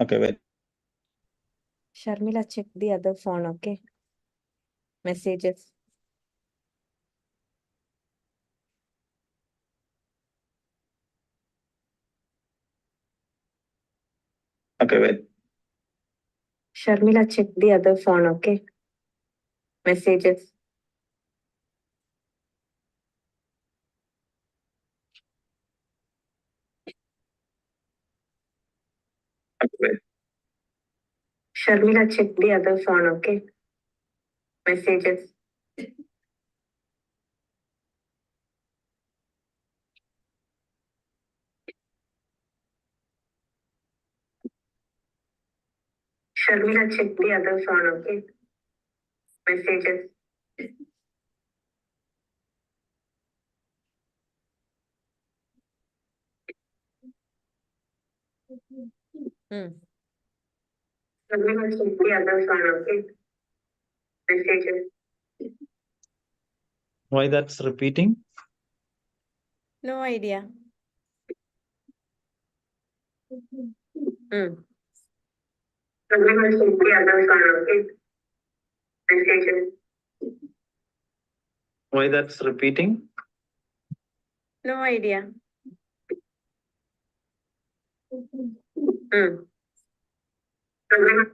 Okay, wait. Sharmila, check the other phone, okay? Messages. Okay, wait. Sharmila, check the other phone, okay? Messages. Okay, wait. Sharmila, check the other phone, okay? Messages. Sharmila, check the other phone, okay? Messages. Sharmila, check the other phone, okay? Messages. Why that's repeating? No idea. Sharmila, check the other phone, okay? Messages. Why that's repeating? No idea. Sharmila,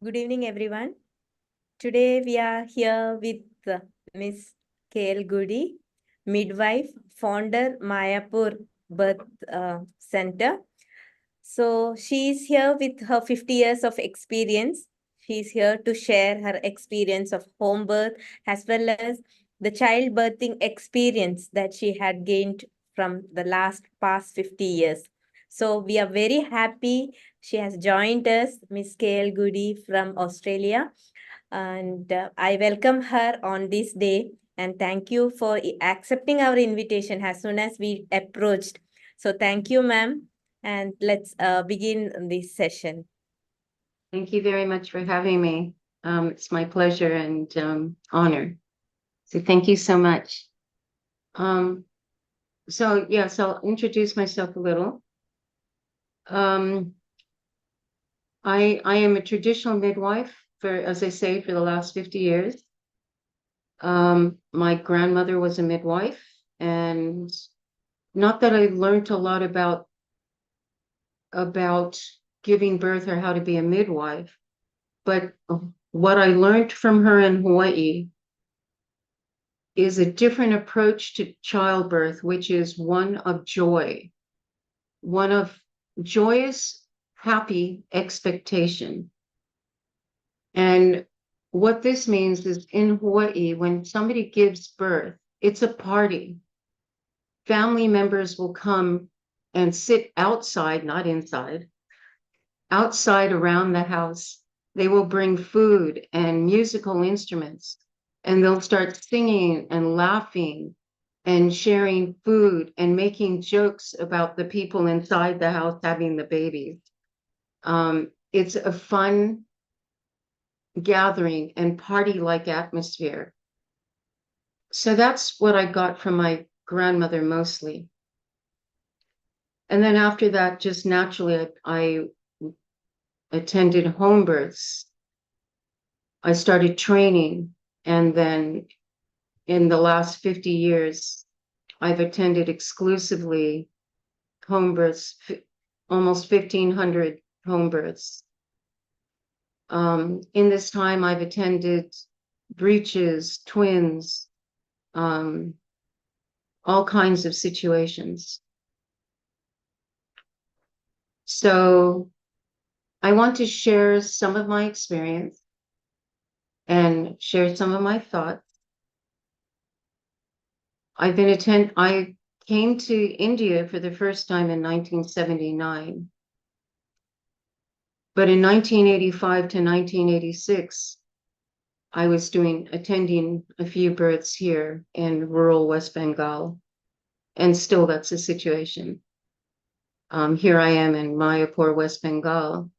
Good evening, everyone. Today we are here with Miss KL Goody, midwife, founder, Mayapur Birth Center. So she is here with her 50 years of experience. She is here to share her experience of home birth as well as the child birthing experience that she had gained from the past 50 years. So we are very happy she has joined us, Miss KL Goody from Australia. And I welcome her on this day and thank you for accepting our invitation as soon as we approached. So thank you, ma'am. And let's begin this session. Thank you very much for having me. It's my pleasure and honor. So thank you so much. So yes, I'll introduce myself a little. I am a traditional midwife for, as I say, for the last 50 years. My grandmother was a midwife, and not that I learned a lot about giving birth or how to be a midwife, but what I learned from her in Hawaii is a different approach to childbirth, which is one of joy, one of joyous, happy expectation. And what this means is in Hawaii, when somebody gives birth, it's a party. Family members will come and sit outside, not inside, outside around the house. They will bring food and musical instruments, and they'll start singing and laughing and sharing food and making jokes about the people inside the house having the babies. It's a fun gathering and party-like atmosphere. So that's what I got from my grandmother mostly. And then after that, just naturally, I attended home births. I started training, and then in the last 50 years, I've attended exclusively home births, almost 1,500 home births. In this time, I've attended breaches, twins, all kinds of situations. So I want to share some of my experience and share some of my thoughts. I came to India for the first time in 1979. But in 1985 to 1986, I was attending a few births here in rural West Bengal. And still that's the situation. Here I am in Mayapur, West Bengal.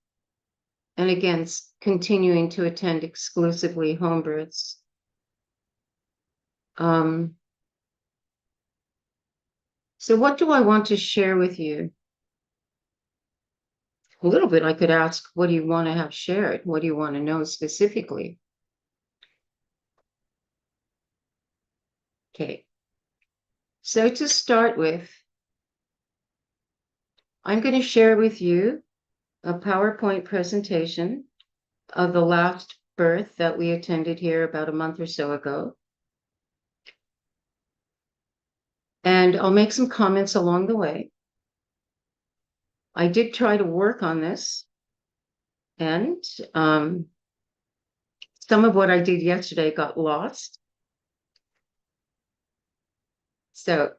And again, continuing to attend exclusively home births. So what do I want to share with you? A little bit, I could ask, what do you want to have shared? What do you want to know specifically? Okay. So to start with, I'm going to share with you a PowerPoint presentation of the last birth that we attended here about a month or so ago. And I'll make some comments along the way. I did try to work on this, and some of what I did yesterday got lost. So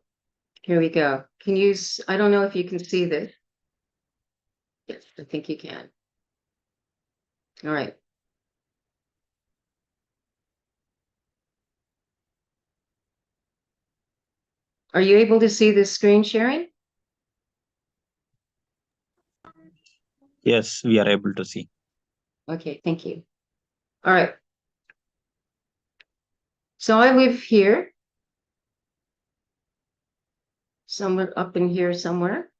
here we go. I don't know if you can see this. Yes, I think you can. All right. Are you able to see this screen sharing? Yes, we are able to see. Okay, thank you. All right. So I live here, somewhere up in here somewhere,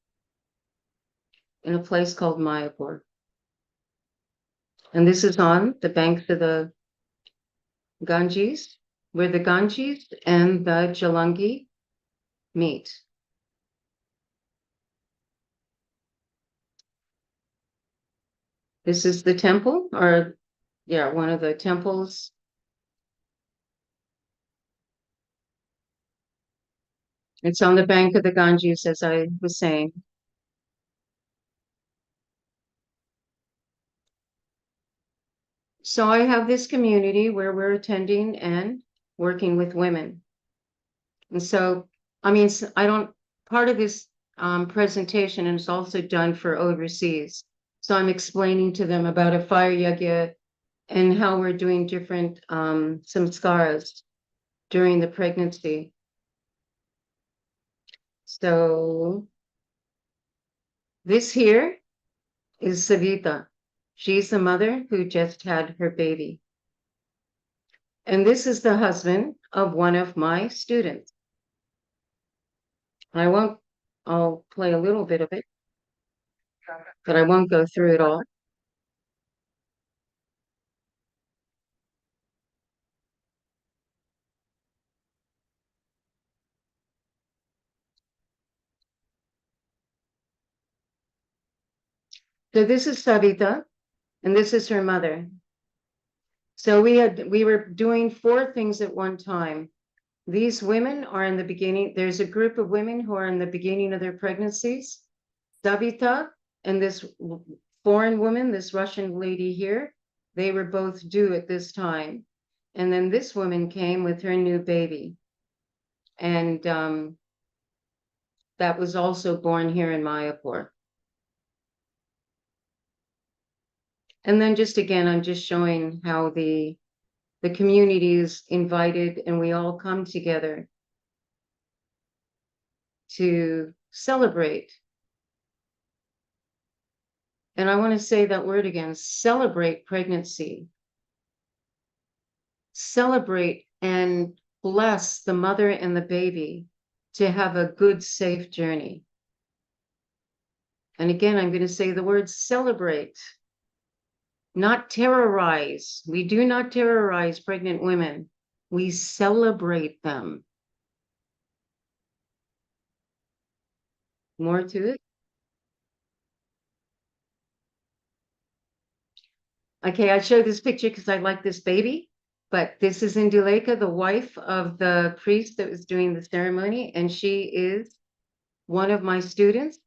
in a place called Mayapur. And this is on the banks of the Ganges, where the Ganges and the Jalangi meet. This is the temple, or yeah, one of the temples. It's on the bank of the Ganges, as I was saying. So I have this community where we're attending and working with women. And so, I mean, I don't, part of this presentation is also done for overseas. So I'm explaining to them about a fire yagya and how we're doing different samskaras during the pregnancy. So this here is Savita. She's the mother who just had her baby. And this is the husband of one of my students. I'll play a little bit of it, but I won't go through it all. So this is Savita, and this is her mother. So we were doing 4 things at one time. These women are in the beginning. There's a group of women who are in the beginning of their pregnancies. Savita and this foreign woman, this Russian lady here, they were both due at this time. And then this woman came with her new baby. And that was also born here in Mayapur. And then just again, I'm just showing how the community is invited and we all come together to celebrate. And I want to say that word again, celebrate pregnancy. Celebrate and bless the mother and the baby to have a good, safe journey. And again, I'm going to say the word celebrate, not terrorize. We do not terrorize pregnant women. We celebrate them. More to it. Okay, I showed this picture because I like this baby, but this is Induleka, the wife of the priest that was doing the ceremony, and she is one of my students.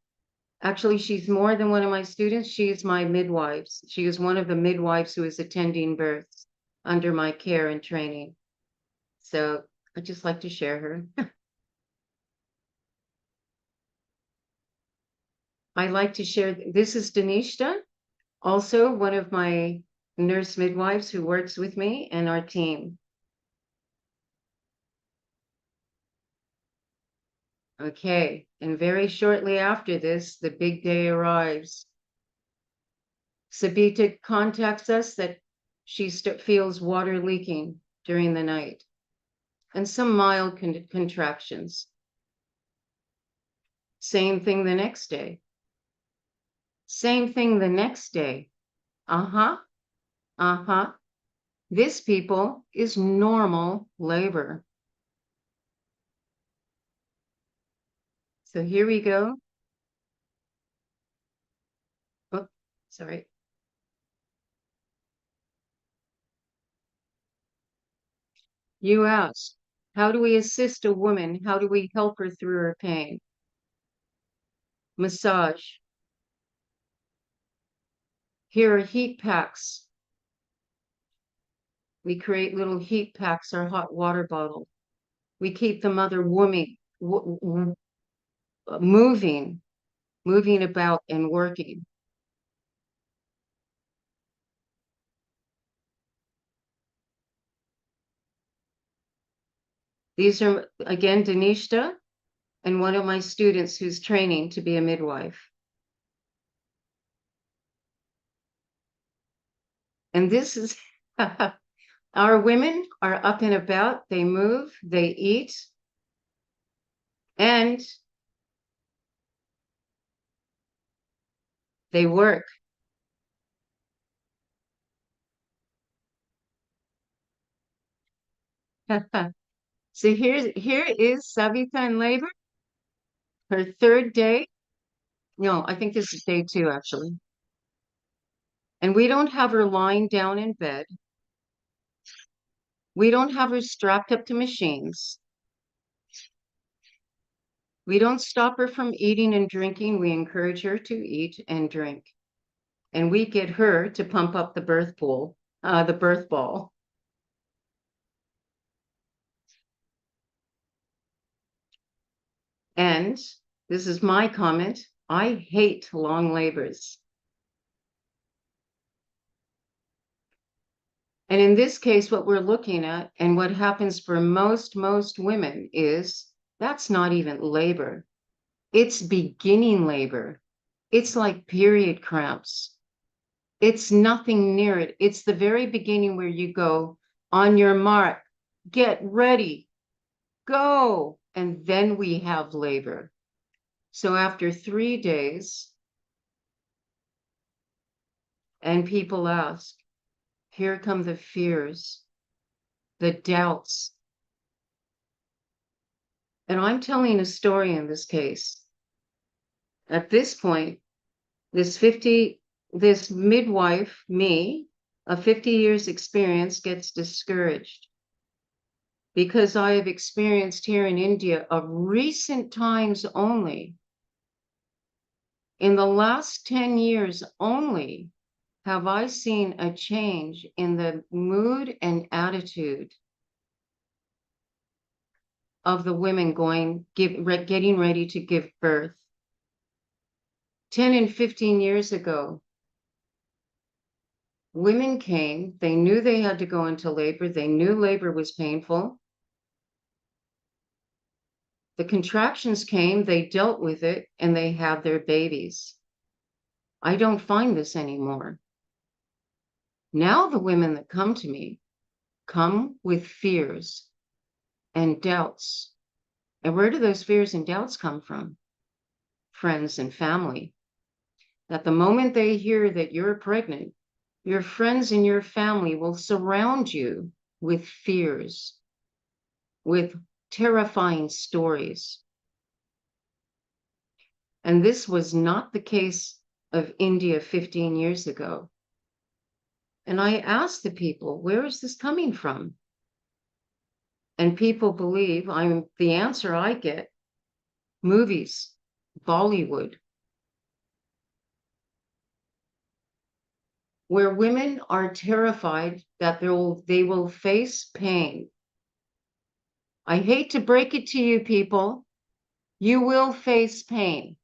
Actually, she's more than one of my students. She is my midwives. She is one of the midwives who is attending births under my care and training. So I'd just like to share her. I like to share, this is Danishta, also one of my nurse midwives who works with me and our team. Okay, and very shortly after this, the big day arrives. Sabita contacts us that she feels water leaking during the night and some mild contractions. Same thing the next day. Same thing the next day. Uh-huh. Uh-huh. This, people, is normal labor. So here we go. Oh, sorry. You asked, how do we assist a woman? How do we help her through her pain? Massage. Here are heat packs. We create little heat packs or hot water bottle. We keep the mother moving about and working. These are, again, Danishta and one of my students who's training to be a midwife. And this is, our women are up and about, they move, they eat, and they work. So here is Savita in labor, her 3rd day. No, I think this is day 2, actually. And we don't have her lying down in bed. We don't have her strapped up to machines. We don't stop her from eating and drinking. We encourage her to eat and drink. And we get her to pump up the birth pool, the birth ball. And this is my comment. I hate long labors. And in this case, what we're looking at and what happens for most women is that's not even labor. It's beginning labor. It's like period cramps. It's nothing near it. It's the very beginning where you go on your mark, get ready, go. And then we have labor. So after 3 days, and people ask, here come the fears, the doubts. And I'm telling a story in this case. At this point, this midwife, me, of 50 years experience, gets discouraged because I have experienced here in India of recent times only, in the last 10 years only, have I seen a change in the mood and attitude of the women getting ready to give birth. 10 and 15 years ago, women came, they knew they had to go into labor, they knew labor was painful. The contractions came, they dealt with it, and they had their babies. I don't find this anymore. Now the women that come to me come with fears and doubts. And where do those fears and doubts come from? Friends and family. That the moment they hear that you're pregnant, your friends and your family will surround you with fears, with terrifying stories. And this was not the case of India 15 years ago. And I asked the people, where is this coming from? And people believe the answer I get, movies, Bollywood, where women are terrified that they will face pain. I hate to break it to you people, you will face pain.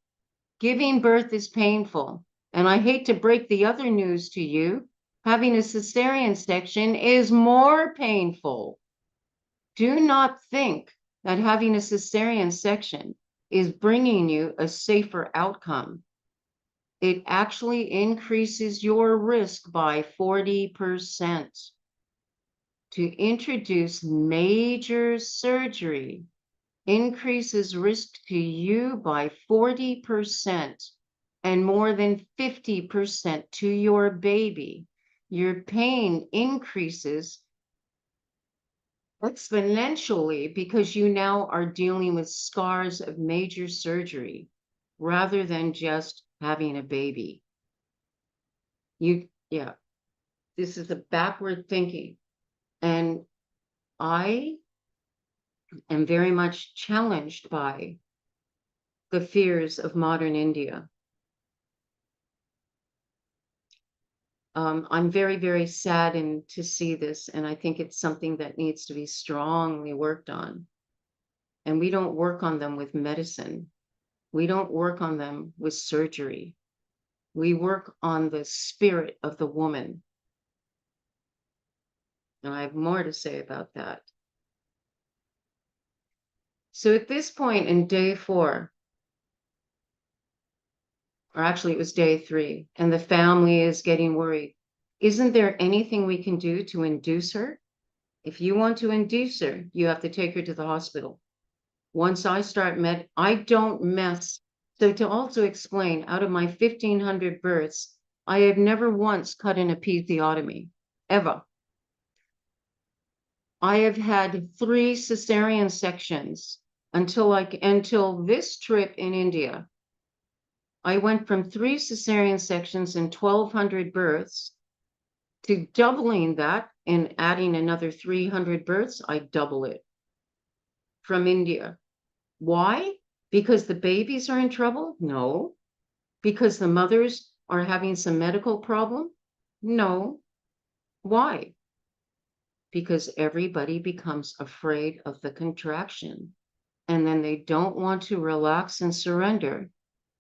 Giving birth is painful. And I hate to break the other news to you, having a cesarean section is more painful. Do not think that having a cesarean section is bringing you a safer outcome. It actually increases your risk by 40%. To introduce major surgery increases risk to you by 40% and more than 50% to your baby. Your pain increases exponentially because you now are dealing with scars of major surgery rather than just having a baby. This is a backward thinking. And I am very much challenged by the fears of modern India. I'm very, very saddened to see this, and I think it's something that needs to be strongly worked on. And we don't work on them with medicine. We don't work on them with surgery. We work on the spirit of the woman. And I have more to say about that. So at this point in day 4, or actually it was day 3, and the family is getting worried. Isn't there anything we can do to induce her? If you want to induce her, you have to take her to the hospital. Once I start I don't mess. So to also explain, out of my 1,500 births, I have never once cut an episiotomy, ever. I have had 3 cesarean sections until this trip in India. I went from 3 cesarean sections and 1,200 births to doubling that and adding another 300 births. I double it from India. Why? Because the babies are in trouble? No. Because the mothers are having some medical problem? No. Why? Because everybody becomes afraid of the contraction, and then they don't want to relax and surrender.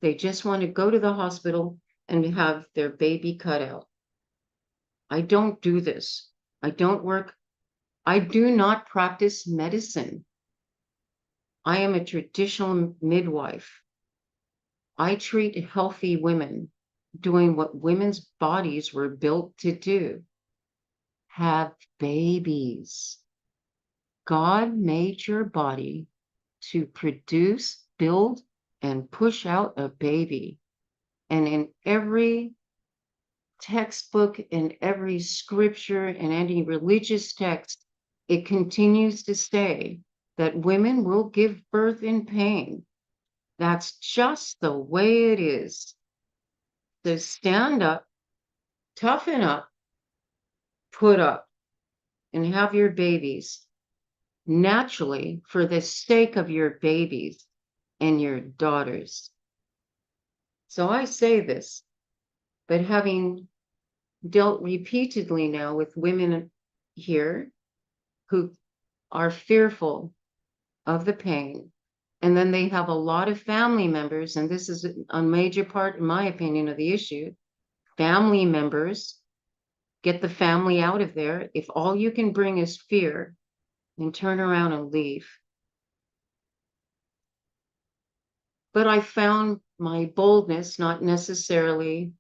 They just want to go to the hospital and have their baby cut out. I don't do this. I don't work. I do not practice medicine. I am a traditional midwife. I treat healthy women doing what women's bodies were built to do. Have babies. God made your body to produce, build, and push out a baby. And in every textbook, in every scripture, in any religious text, it continues to say that women will give birth in pain. That's just the way it is. So stand up, toughen up, put up, and have your babies naturally for the sake of your babies and your daughters. So I say this, but having dealt repeatedly now with women here who are fearful of the pain, and then they have a lot of family members, and this is a major part, in my opinion, of the issue. Family members, get the family out of there. If all you can bring is fear, then turn around and leave. But I found my boldness not necessarily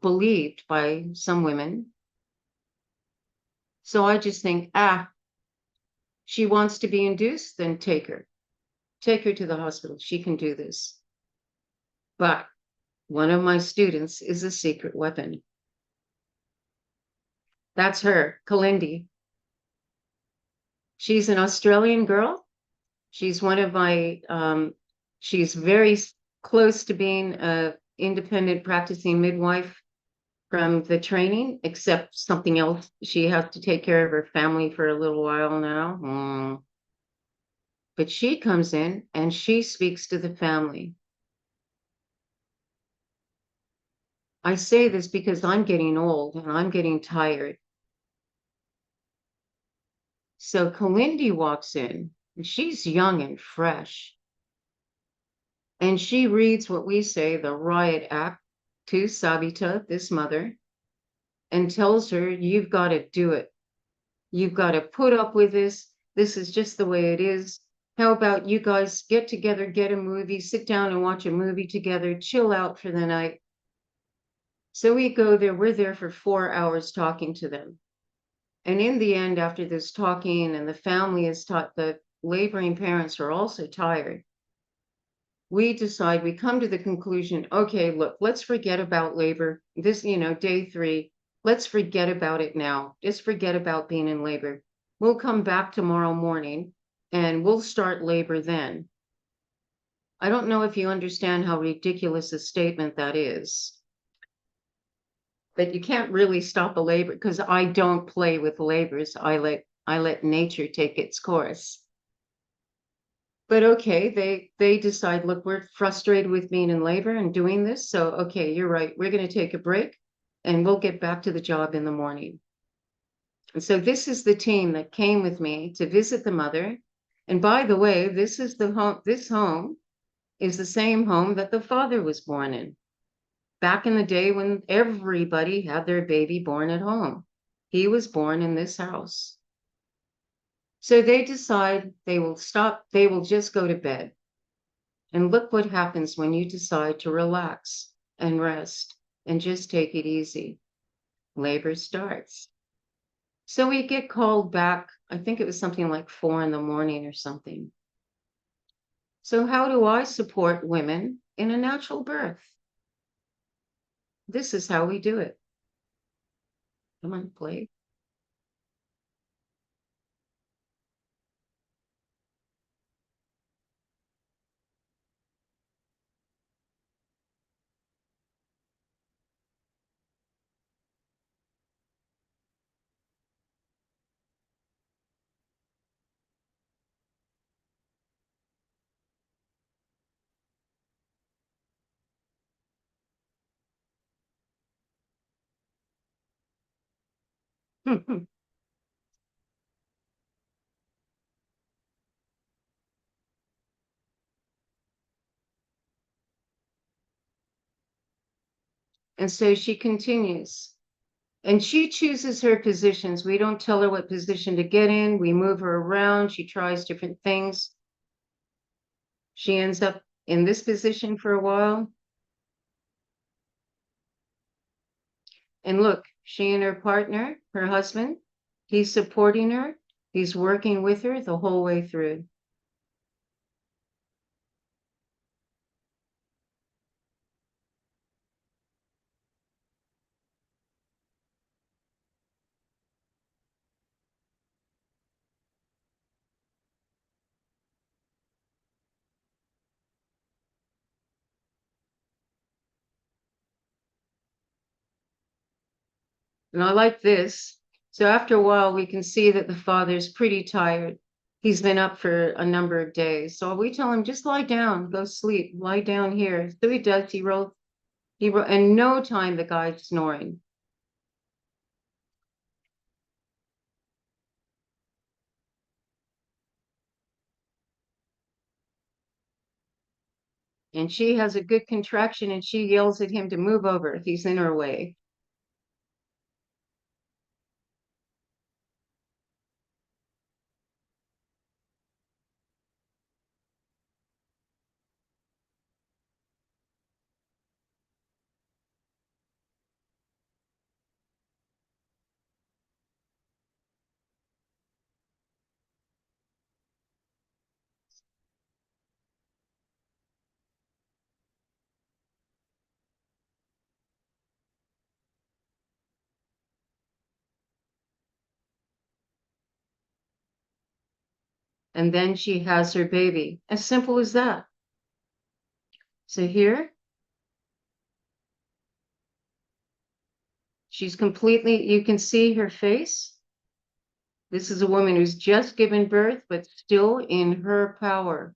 believed by some women. So I just think, she wants to be induced, then take her. Take her to the hospital. She can do this. But one of my students is a secret weapon. That's her, Kalindi. She's an Australian girl. She's one of my, she's very close to being an independent practicing midwife from the training, except something else. She has to take care of her family for a little while now. But she comes in and she speaks to the family. I say this because I'm getting old and I'm getting tired. So Kalindi walks in, and she's young and fresh. And she reads what we say, the Riot Act, to Sabita, this mother, and tells her, you've got to do it. You've got to put up with this. This is just the way it is. How about you guys get together, get a movie, sit down and watch a movie together, chill out for the night. So we go there, we're there for 4 hours talking to them. And in the end, after this talking, and the family is taught, the laboring parents are also tired. We decide, we come to the conclusion, okay, look, let's forget about labor. This, day 3, let's forget about it now. Just forget about being in labor. We'll come back tomorrow morning and we'll start labor then. I don't know if you understand how ridiculous a statement that is. But you can't really stop a labor, because I don't play with labors. I let nature take its course. But okay, they decide, look, we're frustrated with being in labor and doing this. So, okay, you're right. We're going to take a break and we'll get back to the job in the morning. And so this is the team that came with me to visit the mother. And by the way, this is the home. This home is the same home that the father was born in. Back in the day when everybody had their baby born at home. He was born in this house. So they decide they will stop, they will just go to bed. And look what happens when you decide to relax and rest and just take it easy. Labor starts. So we get called back, I think it was something like 4 in the morning or something. So how do I support women in a natural birth? This is how we do it. Come on, play. And so she continues. And she chooses her positions. We don't tell her what position to get in. We move her around. She tries different things. She ends up in this position for a while. And look, she and her partner, her husband, he's supporting her. He's working with her the whole way through. And I like this. So after a while, we can see that the father's pretty tired. He's been up for a number of days. So we tell him, just lie down, go sleep, lie down here. So he does. He rolls, in no time, the guy's snoring. And she has a good contraction and she yells at him to move over if he's in her way. And then she has her baby. As simple as that. So here, she's completely, you can see her face. This is a woman who's just given birth, but still in her power.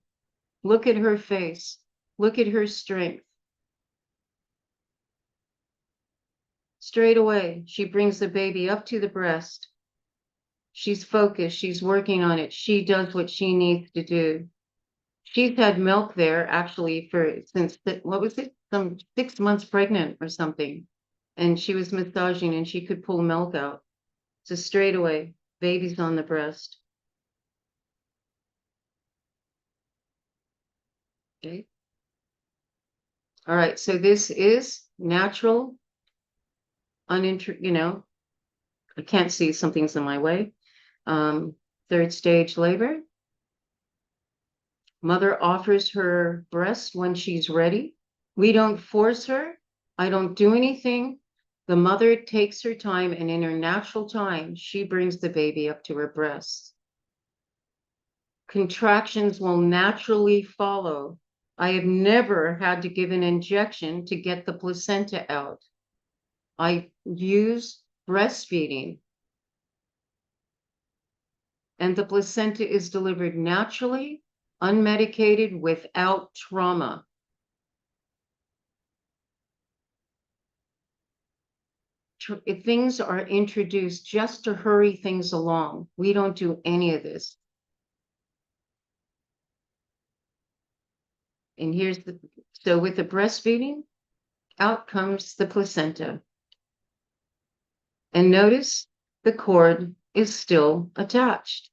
Look at her face. Look at her strength. Straight away, she brings the baby up to the breast. She's focused. She's working on it. She does what she needs to do. She's had milk there actually since, what was it? Some 6 months pregnant or something. And she was massaging and she could pull milk out. So straight away, baby's on the breast. Okay. All right. So this is natural, I can't see, something's in my way. Third stage labor. Mother offers her breast when she's ready. We don't force her. I don't do anything. The mother takes her time, and in her natural time, she brings the baby up to her breast. Contractions will naturally follow. I have never had to give an injection to get the placenta out. I use breastfeeding. And the placenta is delivered naturally, unmedicated, without trauma. If things are introduced just to hurry things along, we don't do any of this. And so with the breastfeeding, out comes the placenta. And notice the cord is still attached.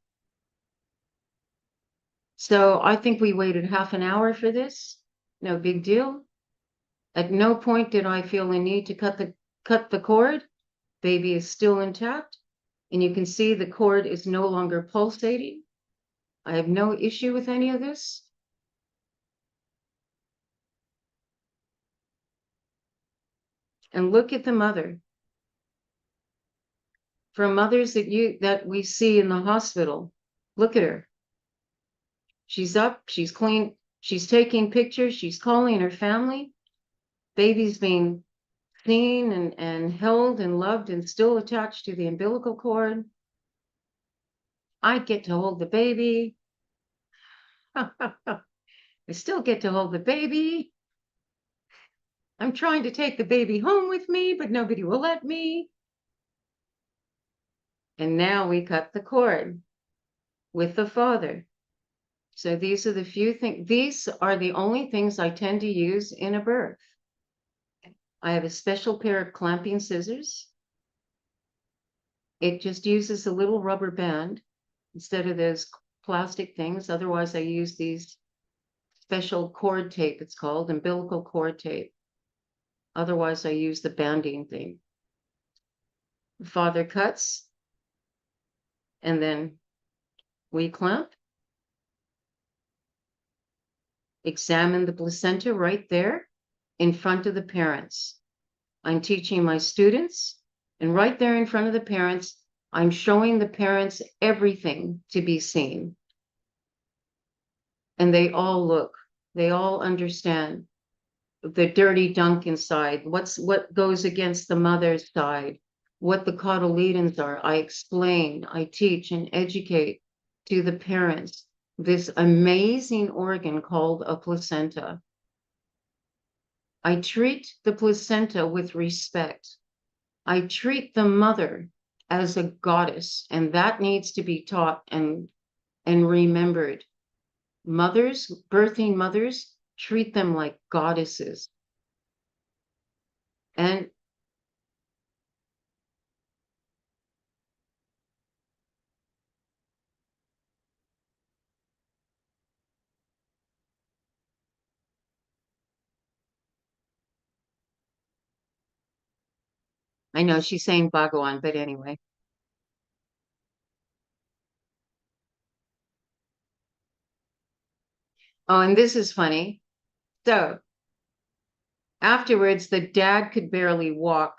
So I think we waited half an hour for this. No big deal. At no point did I feel the need to cut the cord. Baby is still intact. And you can see the cord is no longer pulsating. I have no issue with any of this. And look at the mother. For mothers that we see in the hospital, look at her. She's up, she's clean, she's taking pictures, she's calling her family. Baby's being seen and held and loved and still attached to the umbilical cord. I get to hold the baby. I still get to hold the baby. I'm trying to take the baby home with me, but nobody will let me. And now we cut the cord with the father. So these are the few things, these are the only things I tend to use in a birth. I have a special pair of clamping scissors. It just uses a little rubber band instead of those plastic things. Otherwise, I use these special cord tape, it's called umbilical cord tape. Otherwise, I use the banding thing. The father cuts, and then we clamp. Examine the placenta right there in front of the parents. I'm teaching my students, and right there in front of the parents, I'm showing the parents everything to be seen. And they all look, they all understand the dirty dunk inside, what goes against the mother's side, what the cotyledons are. I explain, I teach and educate to the parents this amazing organ called a placenta. I treat the placenta with respect. I treat the mother as a goddess, and that needs to be taught and remembered. Mothers, birthing mothers, treat them like goddesses. And I know she's saying Bhagwan, but anyway. Oh, and this is funny. So afterwards, the dad could barely walk.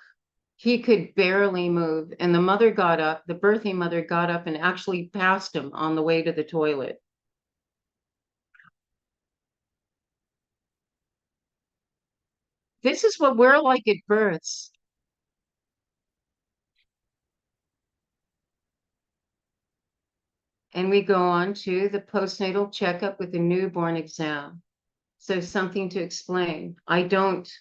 He could barely move. And the mother got up, the birthing mother got up and actually passed him on the way to the toilet. This is what we're like at births. And we go on to the postnatal checkup with the newborn exam. So something to explain. I don't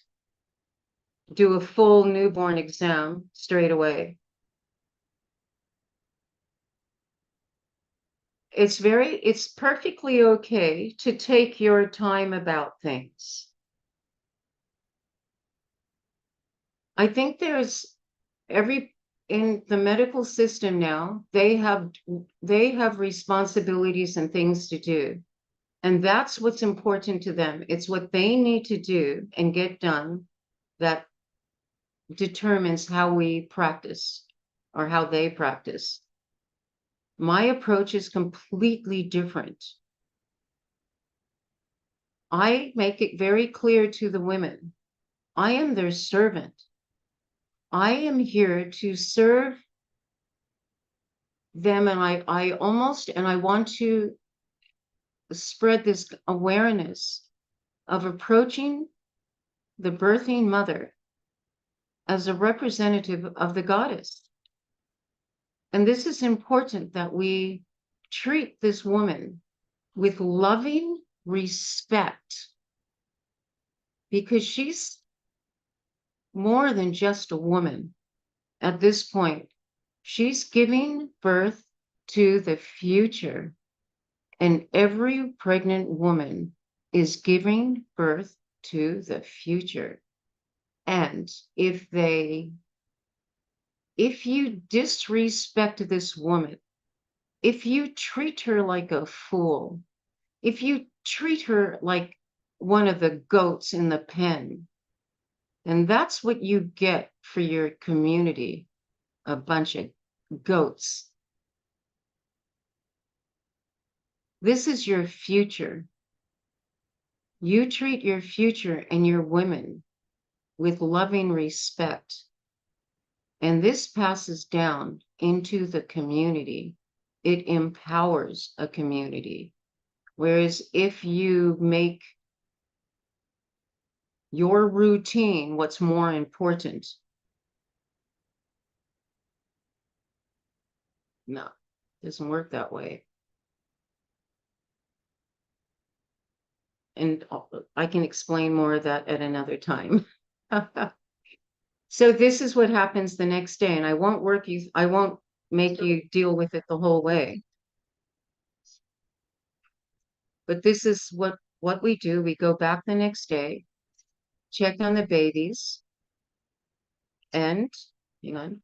do a full newborn exam straight away. It's perfectly okay to take your time about things. I think there's in the medical system now, they have responsibilities and things to do. And that's what's important to them. It's what they need to do and get done that determines how we practice or how they practice. My approach is completely different. I make it very clear to the women, I am their servant. I am here to serve them, and I want to spread this awareness of approaching the birthing mother as a representative of the goddess. And this is important that we treat this woman with loving respect, because she's more than just a woman at this point. She's giving birth to the future, and every pregnant woman is giving birth to the future. And if you disrespect this woman, if you treat her like a fool, if you treat her like one of the goats in the pen, then that's what you get for your community, a bunch of goats. This is your future. You treat your future and your women with loving respect. And this passes down into the community. It empowers a community. Whereas if you make your routine what's more important, no, it doesn't work that way. And I can explain more of that at another time. So this is what happens the next day, and I won't make you deal with it the whole way. But this is what we do. We go back the next day, check on the babies, and hang on.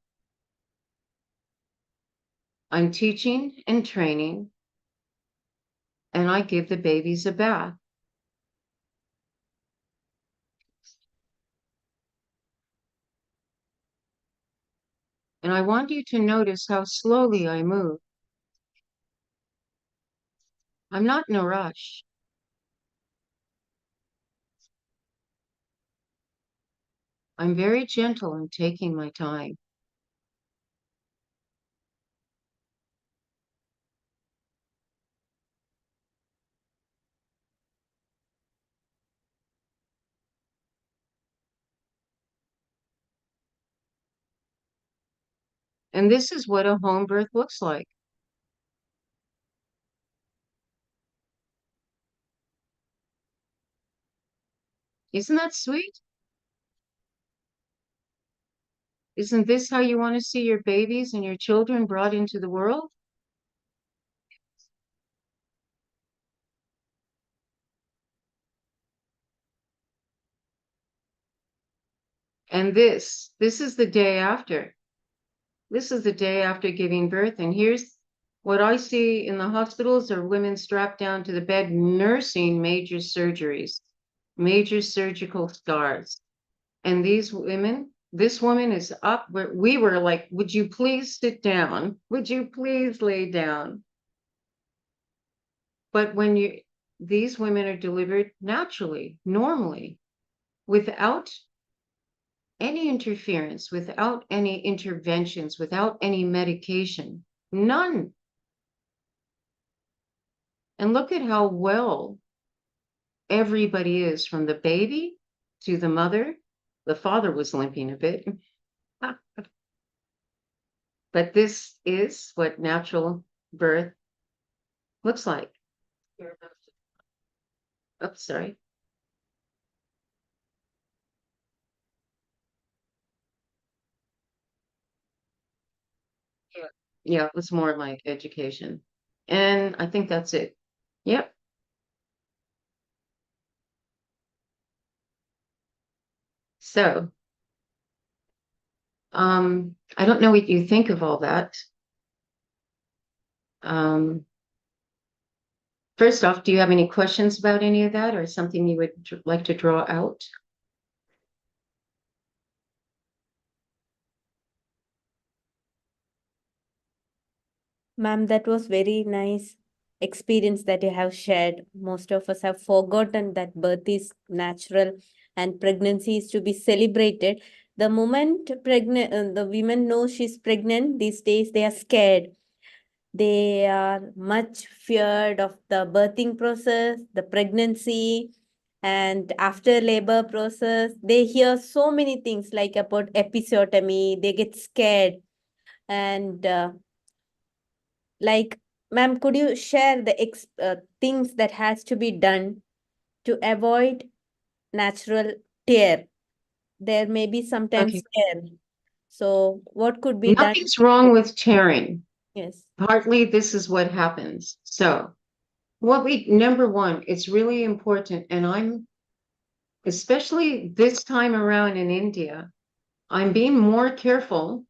I'm teaching and training, and I give the babies a bath. And I want you to notice how slowly I move. I'm not in a rush. I'm very gentle in taking my time. And this is what a home birth looks like. Isn't that sweet? Isn't this how you want to see your babies and your children brought into the world? And this is the day after. This is the day after giving birth. And here's what I see in the hospitals are women strapped down to the bed nursing major surgeries, major surgical scars. And these women, this woman is up where we were like, would you please sit down? Would you please lay down? But when these women are delivered naturally, normally, without any interference, without any interventions, without any medication, none. And look at how well everybody is, from the baby to the mother. The father was limping a bit. But this is what natural birth looks like. Oops, sorry. Yeah, it was more like education. And I think that's it. Yep. So, I don't know what you think of all that. First off, do you have any questions about any of that, or something you would like to draw out? Ma'am, that was very nice experience that you have shared. Most of us have forgotten that birth is natural and pregnancy is to be celebrated. The moment the women know she's pregnant these days, they are scared. They are much feared of the birthing process, the pregnancy, and after labor process. They hear so many things like about episiotomy. They get scared. And like, ma'am, could you share the things that has to be done to avoid natural tear? There may be sometimes Okay. tear. So what could be done? Nothing's wrong with tearing. Yes. Partly this is what happens. So number one, it's really important, and I'm, especially this time around in India, I'm being more careful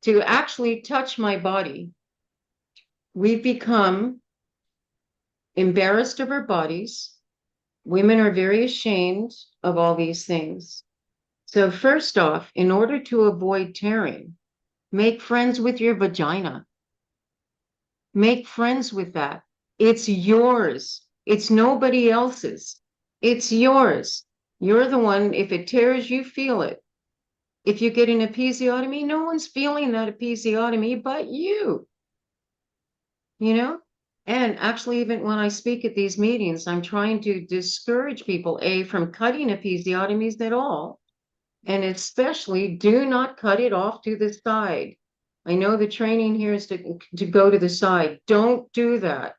to actually touch my body. We've become embarrassed of our bodies. Women are very ashamed of all these things. So first off, in order to avoid tearing, make friends with your vagina. Make friends with that. It's yours. It's nobody else's. It's yours. You're the one, if it tears, you feel it. If you get an episiotomy, no one's feeling that episiotomy but you. You know? And actually, even when I speak at these meetings, I'm trying to discourage people, from cutting episiotomies at all. And especially do not cut it off to the side. I know the training here is to go to the side. Don't do that.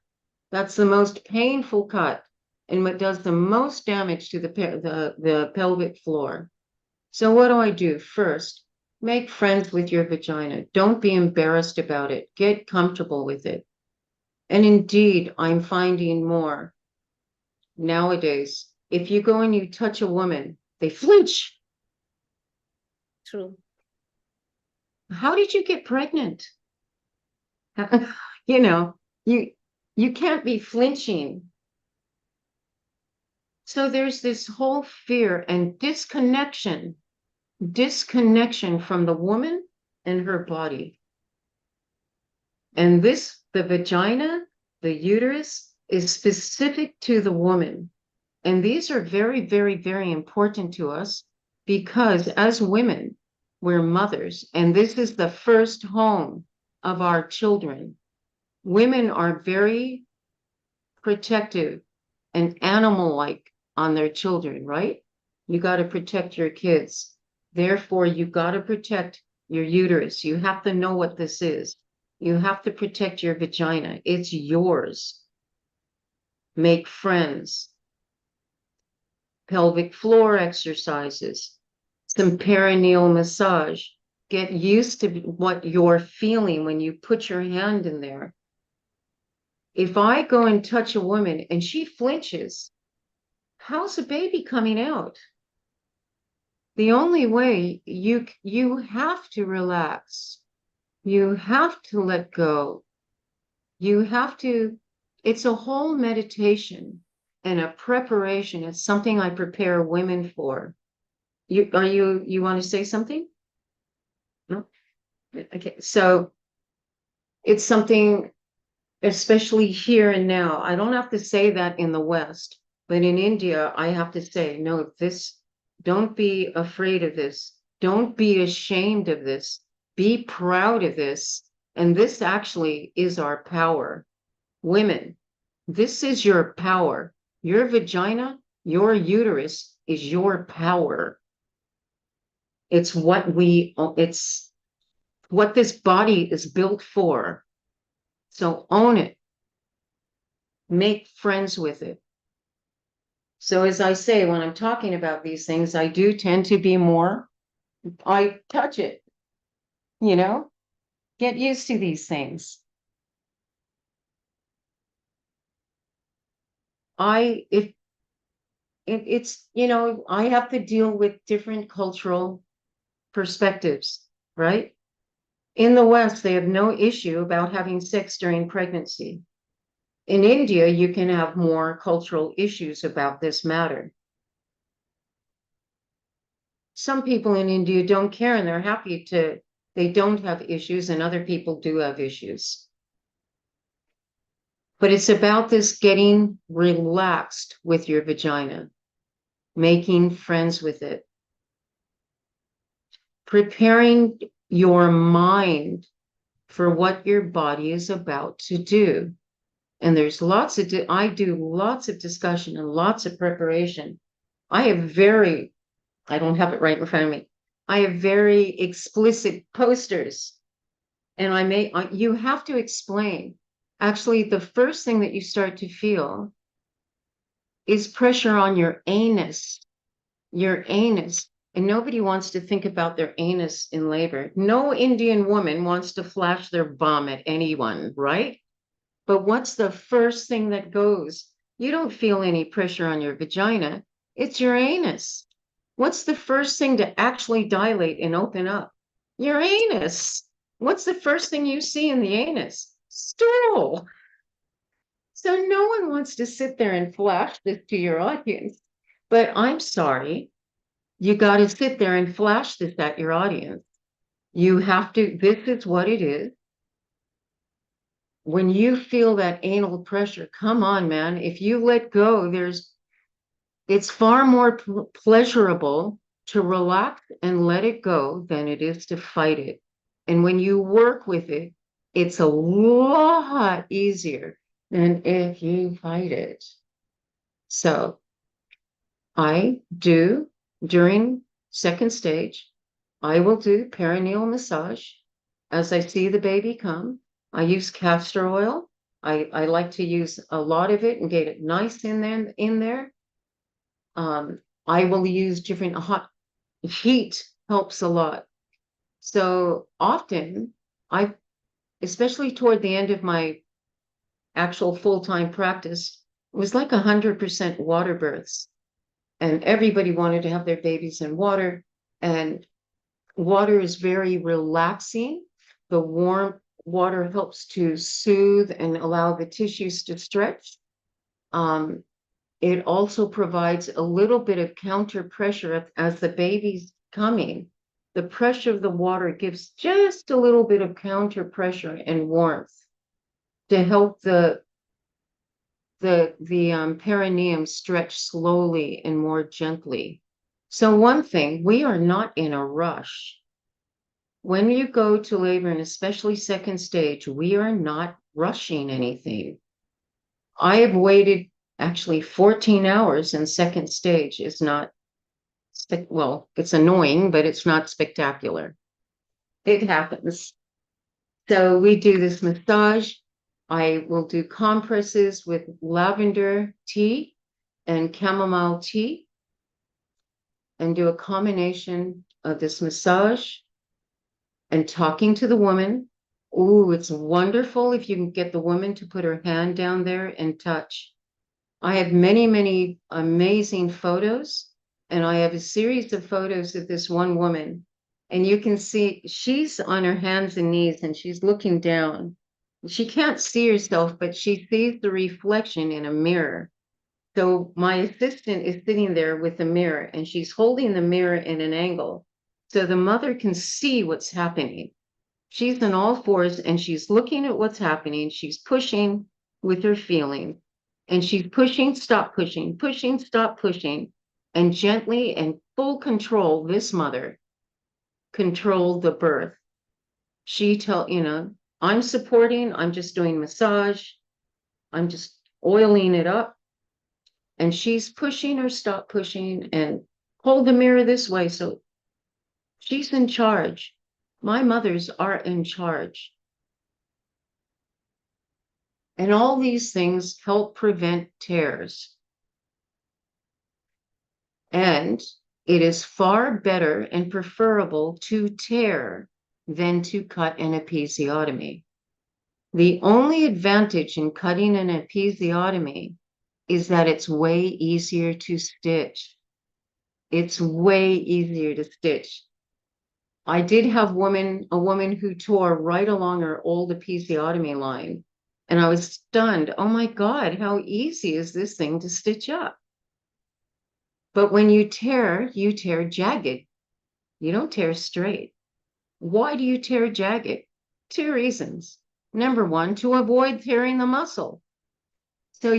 That's the most painful cut and what does the most damage to the pelvic floor. So what do I do? First, Make friends with your vagina. Don't be embarrassed about it. Get comfortable with it. And indeed, I'm finding more nowadays. If you go and you touch a woman, they flinch. True. How did you get pregnant? You know, you can't be flinching. So there's this whole fear and disconnection from the woman and her body. And this, the vagina, the uterus, is specific to the woman. And these are very, very, very important to us because as women, we're mothers, and this is the first home of our children. Women are very protective and animal-like on their children, right? You got to protect your kids. Therefore, you got to protect your uterus. You have to know what this is. You have to protect your vagina. It's yours. Make friends. Pelvic floor exercises. Some perineal massage. Get used to what you're feeling when you put your hand in there. If I go and touch a woman and she flinches, how's the baby coming out? The only way you have to relax. You have to let go. You have to, it's a whole meditation and a preparation. It's something I prepare women for. You want to say something? No? Okay, so it's something, especially here and now. I don't have to say that in the West, but in India, I have to say, no, don't be afraid of this. Don't be ashamed of this. Be proud of this. And this actually is our power. Women, this is your power. Your vagina, your uterus is your power. It's what this body is built for. So own it. Make friends with it. So as I say, when I'm talking about these things, I do tend to be more, I touch it, you know, get used to these things. It's, you know, I have to deal with different cultural perspectives, right? In the West, they have no issue about having sex during pregnancy. In India, you can have more cultural issues about this matter. Some people in India don't care and they're happy they don't have issues, and other people do have issues. But it's about this getting relaxed with your vagina, making friends with it, preparing your mind for what your body is about to do. And there's I do lots of discussion and lots of preparation. I don't have it right in front of me. I have very explicit posters, and you have to explain. Actually, the first thing that you start to feel is pressure on your anus. And nobody wants to think about their anus in labor. No Indian woman wants to flash their bum at anyone, right? But what's the first thing that goes? You don't feel any pressure on your vagina. It's your anus. What's the first thing to actually dilate and open up? Your anus. What's the first thing you see in the anus? Stool. So no one wants to sit there and flash this to your audience. But I'm sorry, you got to sit there and flash this at your audience. You have to, this is what it is. When you feel that anal pressure, come on, man. If you let go, it's far more pleasurable to relax and let it go than it is to fight it. And when you work with it, it's a lot easier than if you fight it. So I do, during second stage, I will do perineal massage as I see the baby come. I use castor oil. I like to use a lot of it and get it nice in there. I will use different hot heat helps a lot. So often especially toward the end of my actual full-time practice, it was like 100% water births. And everybody wanted to have their babies in water. And water is very relaxing. The warm water helps to soothe and allow the tissues to stretch. It also provides a little bit of counter pressure as the baby's coming. The pressure of the water gives just a little bit of counter pressure and warmth to help the perineum stretch slowly and more gently. So one thing, we are not in a rush. When you go to labor, and especially second stage, we are not rushing anything. I have waited actually 14 hours in second stage. Is not, well, it's annoying, but it's not spectacular. It happens. So we do this massage. I will do compresses with lavender tea and chamomile tea and do a combination of this massage and talking to the woman. Ooh, it's wonderful if you can get the woman to put her hand down there and touch. I have many, many amazing photos, and I have a series of photos of this one woman. And you can see she's on her hands and knees and she's looking down. She can't see herself, but she sees the reflection in a mirror. So my assistant is sitting there with the mirror and she's holding the mirror in an angle so the mother can see what's happening. She's on all fours and she's looking at what's happening. She's pushing with her feeling and she's pushing, stop pushing, pushing, stop pushing, and gently and full control, this mother controlled the birth. She I'm supporting, I'm just doing massage, I'm just oiling it up. And she's pushing or stop pushing and hold the mirror this way. So she's in charge. My mothers are in charge. And all these things help prevent tears. And it is far better and preferable to tear than to cut an episiotomy. The only advantage in cutting an episiotomy is that it's way easier to stitch. It's way easier to stitch. I did have a woman who tore right along her old episiotomy line. And I was stunned. Oh my God, how easy is this thing to stitch up? But when you tear jagged. You don't tear straight. Why do you tear jagged? 2 reasons. Number one, to avoid tearing the muscle. So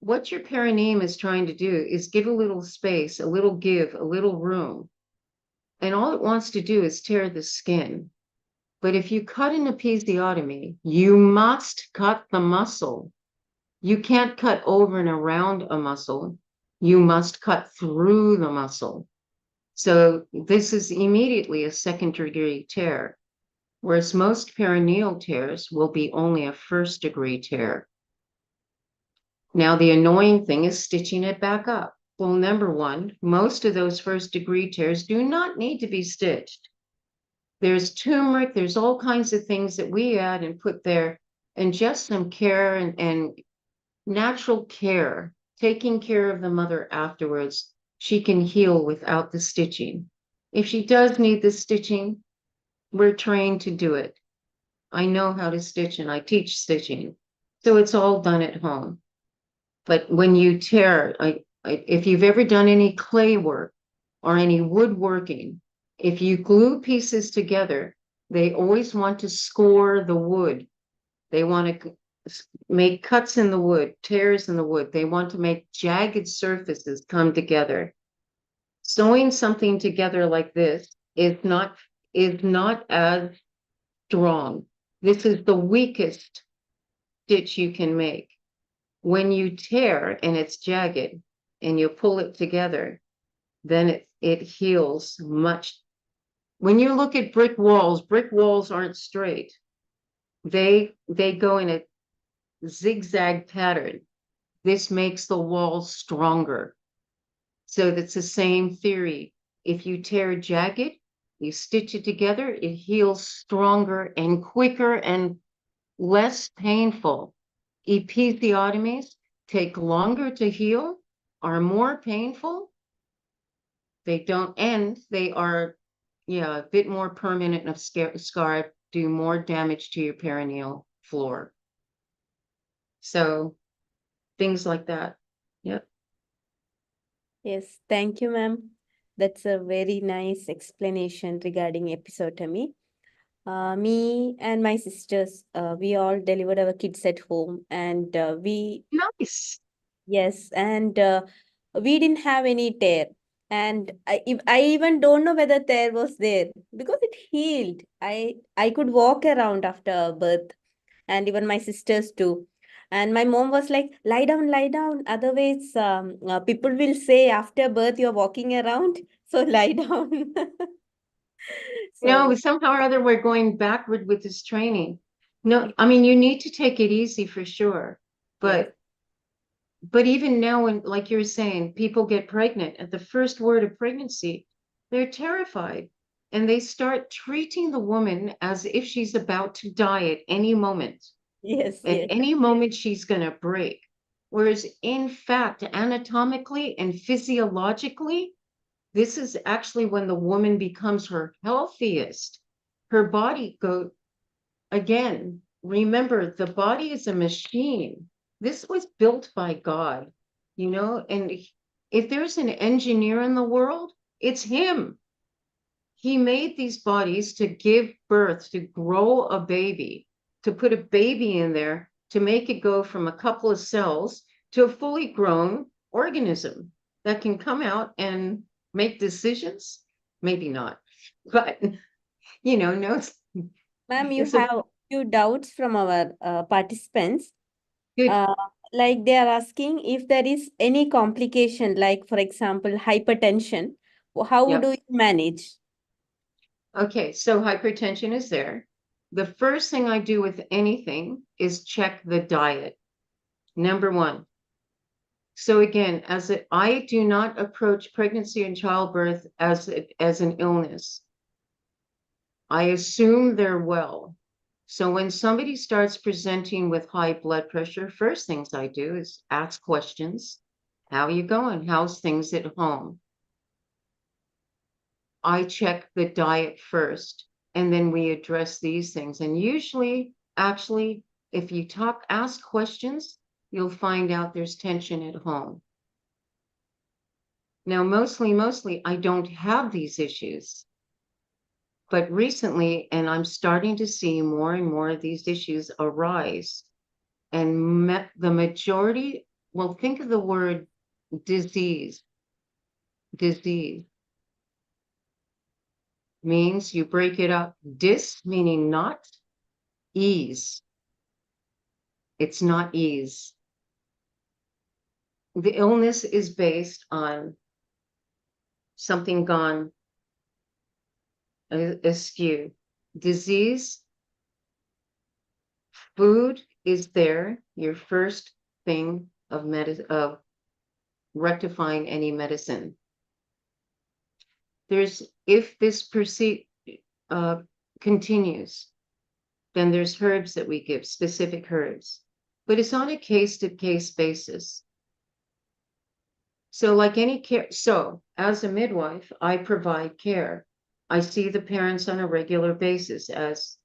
what your perineum is trying to do is give a little space, a little give, a little room. And all it wants to do is tear the skin. But if you cut an episiotomy, you must cut the muscle. You can't cut over and around a muscle. You must cut through the muscle. So this is immediately a second-degree tear, whereas most perineal tears will be only a first-degree tear. Now, the annoying thing is stitching it back up. Well, number one, most of those first-degree tears do not need to be stitched. There's turmeric, there's all kinds of things that we add and put there, and just some care and natural care, taking care of the mother afterwards, she can heal without the stitching. If she does need the stitching, we're trained to do it. I know how to stitch and I teach stitching, so it's all done at home. But when you tear, if you've ever done any clay work or any woodworking, if you glue pieces together, they always want to score the wood. They want to make cuts in the wood, tears in the wood. They want to make jagged surfaces come together. Sewing something together like this is not as strong. This is the weakest stitch you can make. When you tear and it's jagged and you pull it together, then it heals much. When you look at brick walls aren't straight. They go in a zigzag pattern. This makes the wall stronger. So that's the same theory. If you tear jagged, You stitch it together, it heals stronger and quicker and less painful. Episiotomies take longer to heal, are more painful. They don't end. They are, yeah, a bit more permanent of scar, do more damage to your perineal floor. So things like that. Yep. Yes, thank you, ma'am. That's a very nice explanation regarding episiotomy. Me and my sisters, we all delivered our kids at home, and Nice. yes, and we didn't have any tear. And I even don't know whether tear was there because it healed. I could walk around after birth, and even my sisters too. And my mom was like, lie down, lie down. Otherwise, people will say after birth you're walking around, so lie down. No, So somehow or other, we're going backward with this training. No, I mean, you need to take it easy for sure. yes, But even now, when, like you're saying, people get pregnant at the first word of pregnancy, they're terrified. And they start treating the woman as if she's about to die at any moment. yes, At yes, any moment, she's going to break. Whereas, in fact, anatomically and physiologically, this is actually when the woman becomes her healthiest. Her body again, remember, the body is a machine. This was built by God, and if there's an engineer in the world, it's him. He made these bodies to give birth, to grow a baby, to put a baby in there, to make it go from a couple of cells to a fully grown organism that can come out and make decisions. Maybe not, but no. ma'am, you So have few doubts from our participants. good. Uh, like they are asking if there is any complication, like for example, hypertension. How Yep. do you manage? Okay, so hypertension is there. The first thing I do with anything is check the diet. Number one. So again, I do not approach pregnancy and childbirth as an illness. I assume they're well. So when somebody starts presenting with high blood pressure, first things I do is ask questions. How are you going? How's things at home? I check the diet first, and then we address these things. And usually, actually, if you ask questions, you'll find out there's tension at home. Now, mostly, I don't have these issues. But recently, and I'm starting to see more and more of these issues arise. And the majority, well, think of the word disease. Disease means you break it up. Dis meaning not, ease. It's not ease. The illness is based on something gone askew. Disease, food is there, your first thing of rectifying any medicine. If this continues, then there's herbs that we give, specific herbs, but it's on a case-to-case basis. So like any care, so as a midwife, I provide care. I see the parents on a regular basis as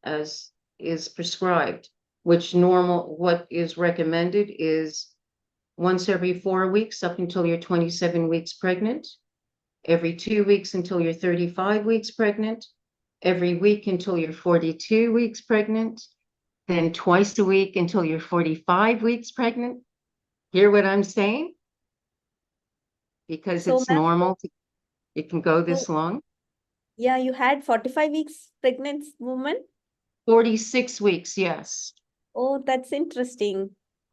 is prescribed, what is recommended is once every 4 weeks up until you're 27 weeks pregnant, every 2 weeks until you're 35 weeks pregnant, every week until you're 42 weeks pregnant, then twice a week until you're 45 weeks pregnant. Hear what I'm saying? Because So, it's ma'am, normal. It can go this so, long. yeah, you had 45 weeks pregnant woman. 46 weeks, yes. Oh, that's interesting.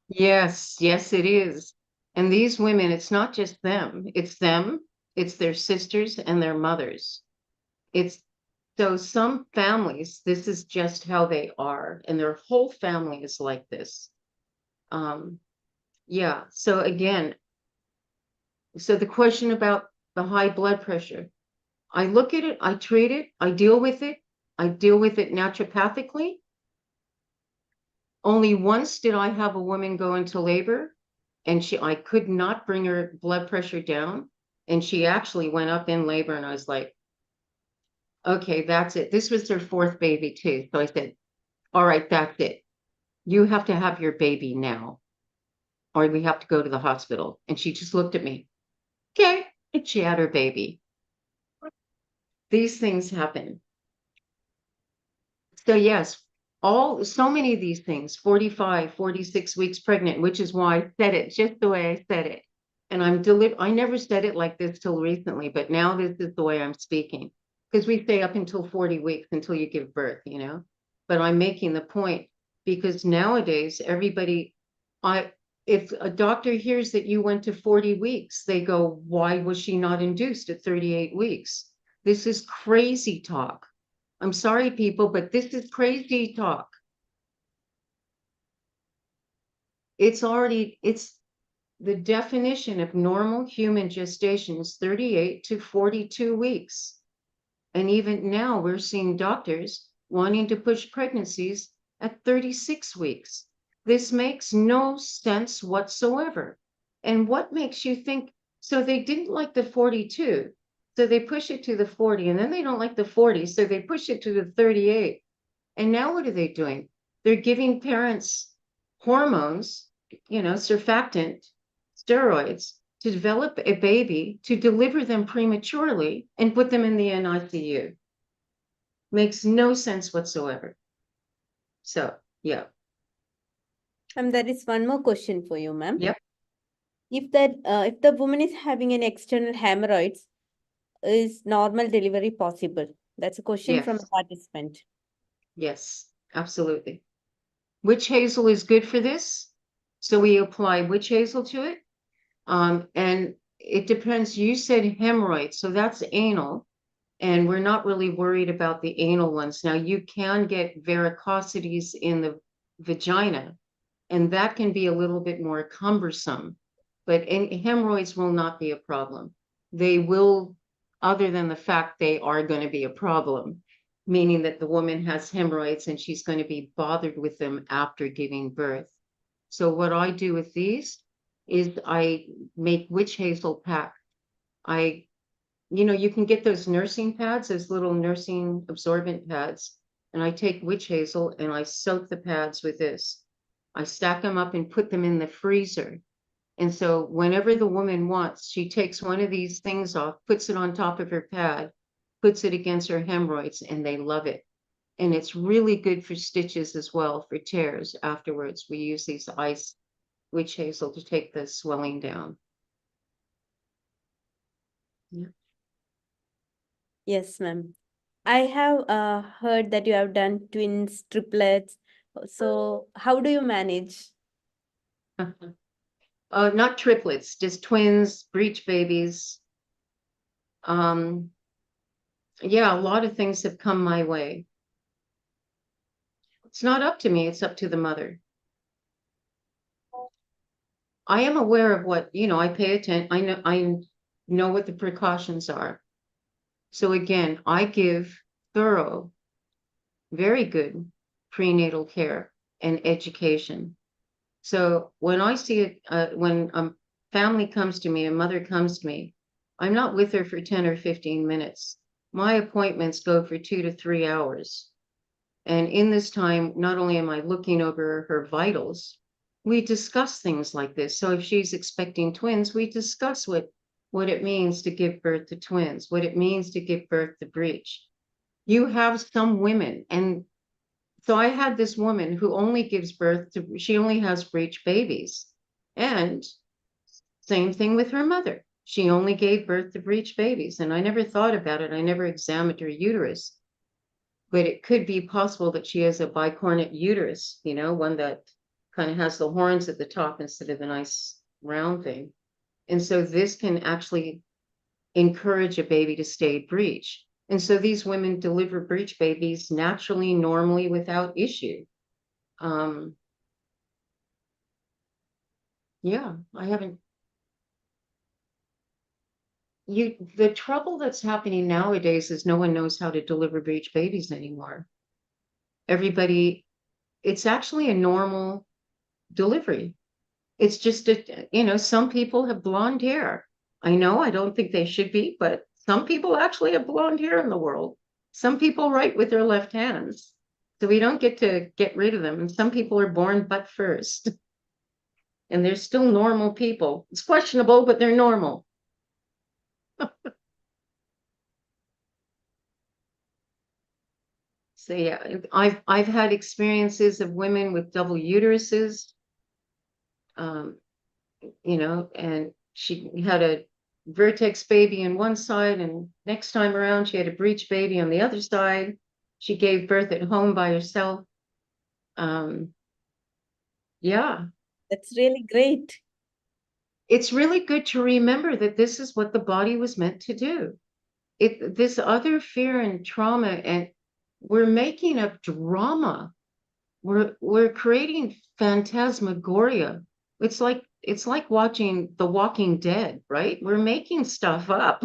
Yes, yes, it is. And these women, it's not just them, it's their sisters and their mothers. So some families, this is just how they are, and their whole family is like this. Yeah, so again, so the question about the high blood pressure, I look at it, I treat it, I deal with it. I deal with it naturopathically. Only once did I have a woman go into labor and I could not bring her blood pressure down. And she actually went up in labor and I was like, okay, that's it. This was their fourth baby too. So I said, all right, that's it. You have to have your baby now, or we have to go to the hospital. And she just looked at me. Okay. And she had her baby. These things happen. So yes, so many of these things, 45, 46 weeks pregnant, which is why I said it just the way I said it. And I never said it like this till recently, but now this is the way I'm speaking. Because we say up until 40 weeks until you give birth, you know. But I'm making the point because nowadays if a doctor hears that you went to 40 weeks, they go, why was she not induced at 38 weeks? This is crazy talk. I'm sorry, people, but this is crazy talk. It's the definition of normal human gestation is 38 to 42 weeks. And even now we're seeing doctors wanting to push pregnancies at 36 weeks. This makes no sense whatsoever. And what makes you think, so they didn't like the 42, so they push it to the 40, and then they don't like the 40, so they push it to the 38. And now what are they doing? They're giving parents hormones, surfactant, steroids to develop a baby, to deliver them prematurely and put them in the NICU. Makes no sense whatsoever. So, yeah. There is one more question for you, ma'am. Yep. If the woman is having an external hemorrhoids, is normal delivery possible? That's a question from a Yes. participant. Yes, absolutely. Witch hazel is good for this. So we apply witch hazel to it. And it depends. You said hemorrhoids, so that's anal. And we're not really worried about the anal ones. Now, you can get varicosities in the vagina, and that can be a little bit more cumbersome. But hemorrhoids will not be a problem. They will, other than the fact they are going to be a problem, meaning that the woman has hemorrhoids and she's going to be bothered with them after giving birth. So what I do with these is I make witch hazel pack. You can get those nursing pads, those little nursing absorbent pads. And I take witch hazel and I soak the pads with this. I stack them up and put them in the freezer. And so whenever the woman wants, she takes one of these things off, puts it on top of her pad, puts it against her hemorrhoids, and they love it. And it's really good for stitches as well, for tears afterwards. We use these ice witch hazel to take the swelling down. Yeah. Yes, ma'am. I have heard that you have done twins, triplets. So how do you manage? Not triplets, just twins, breech babies. Yeah, a lot of things have come my way. It's not up to me, it's up to the mother. I am aware of what, I pay attention. I know what the precautions are. So again, I give thorough, very good prenatal care and education. So when I see it, when a family comes to me, a mother comes to me, I'm not with her for 10 or 15 minutes. My appointments go for 2 to 3 hours. And in this time, not only am I looking over her vitals, we discuss things like this. So if she's expecting twins, we discuss what it means to give birth to twins, what it means to give birth to breech. You have some women, and so I had this woman who only gives birth to, she only has breech babies. And same thing with her mother. She only gave birth to breech babies. And I never thought about it. I never examined her uterus. But it could be possible that she has a bicornate uterus, one that kind of has the horns at the top instead of the nice round thing. And so this can actually encourage a baby to stay breech. And so these women deliver breech babies naturally, normally, without issue. Yeah, I haven't. the trouble that's happening nowadays is no one knows how to deliver breech babies anymore. Everybody, it's actually a normal delivery. It's just some people have blonde hair. I know, I don't think they should be, but some people actually have blonde hair in the world. Some people write with their left hands. So we don't get to get rid of them. And some people are born butt first. And they're still normal people. It's questionable, but they're normal. So yeah, I've had experiences of women with double uteruses. Um, and she had a vertex baby on one side, and next time around she had a breech baby on the other side. She gave birth at home by herself. Yeah, That's really great. it's really good to remember that this is what the body was meant to do. This other fear and trauma, and we're making up drama. We're creating phantasmagoria. It's like watching The Walking Dead, right? We're making stuff up.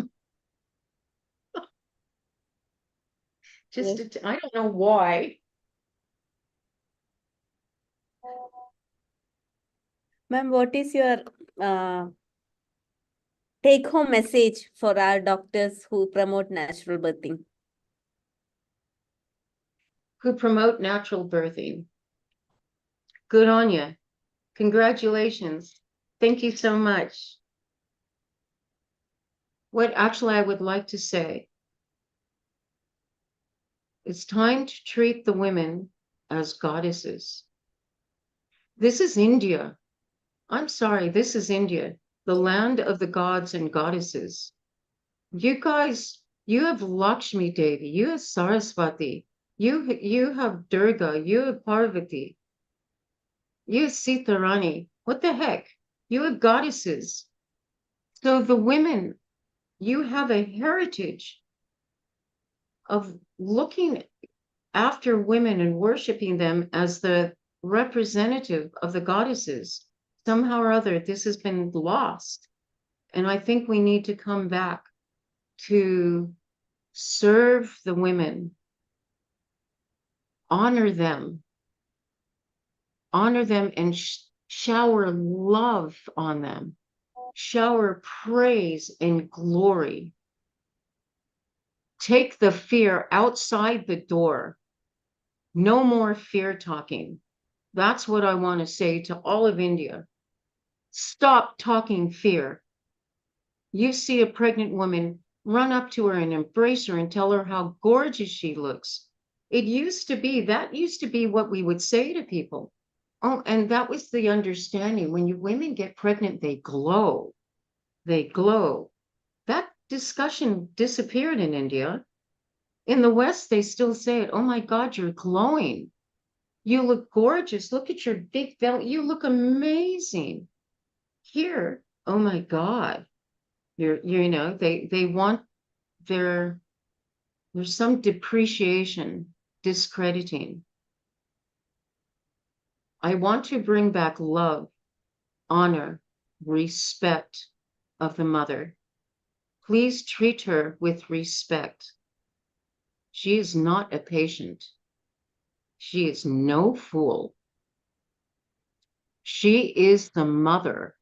Yes. I don't know why. Ma'am, what is your take-home message for our doctors who promote natural birthing? Who promote natural birthing. Good on you. Congratulations. Thank you so much. What actually I would like to say, it's time to treat the women as goddesses. This is India. I'm sorry, this is India, the land of the gods and goddesses. You guys, you have Lakshmi Devi, you have Saraswati, you have Durga, you have Parvati, you have Sita Rani. What the heck? You have goddesses. So the women, you have a heritage of looking after women and worshiping them as the representative of the goddesses. Somehow or other, this has been lost. And I think we need to come back to serve the women, honor them, and shower love on them, shower praise and glory. Take the fear outside the door. No more fear talking. That's what I want to say to all of India. Stop talking fear. You see a pregnant woman, run up to her and embrace her and tell her how gorgeous she looks. That used to be what we would say to people. Oh, and that was the understanding. When women get pregnant, they glow. They glow. That discussion disappeared in India. In the West, they still say it. Oh my God, you're glowing. You look gorgeous. Look at your big belly. You look amazing. Here, oh my God. They want there's some depreciation, discrediting. I want to bring back love, honor, respect of the mother. Please treat her with respect. She is not a patient. She is no fool. She is the mother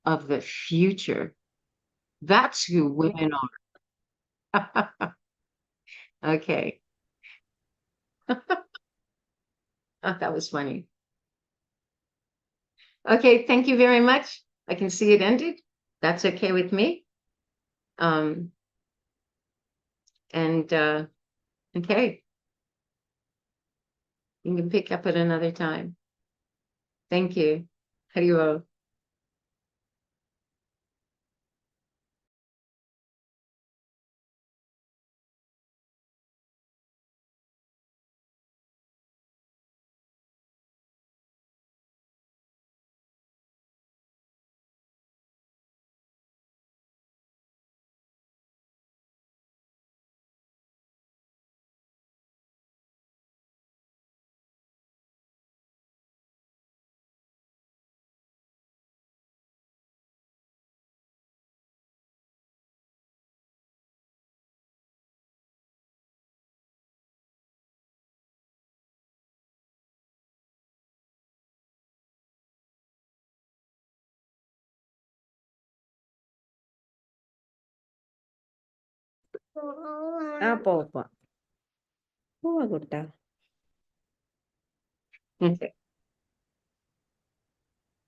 of the future. That's who women are. Okay. That was funny. Okay, thank you very much. I can see it ended. That's okay with me. And okay, you can pick up at another time. Thank you. Haribo. പോവാ കുട്ടാ. Okay.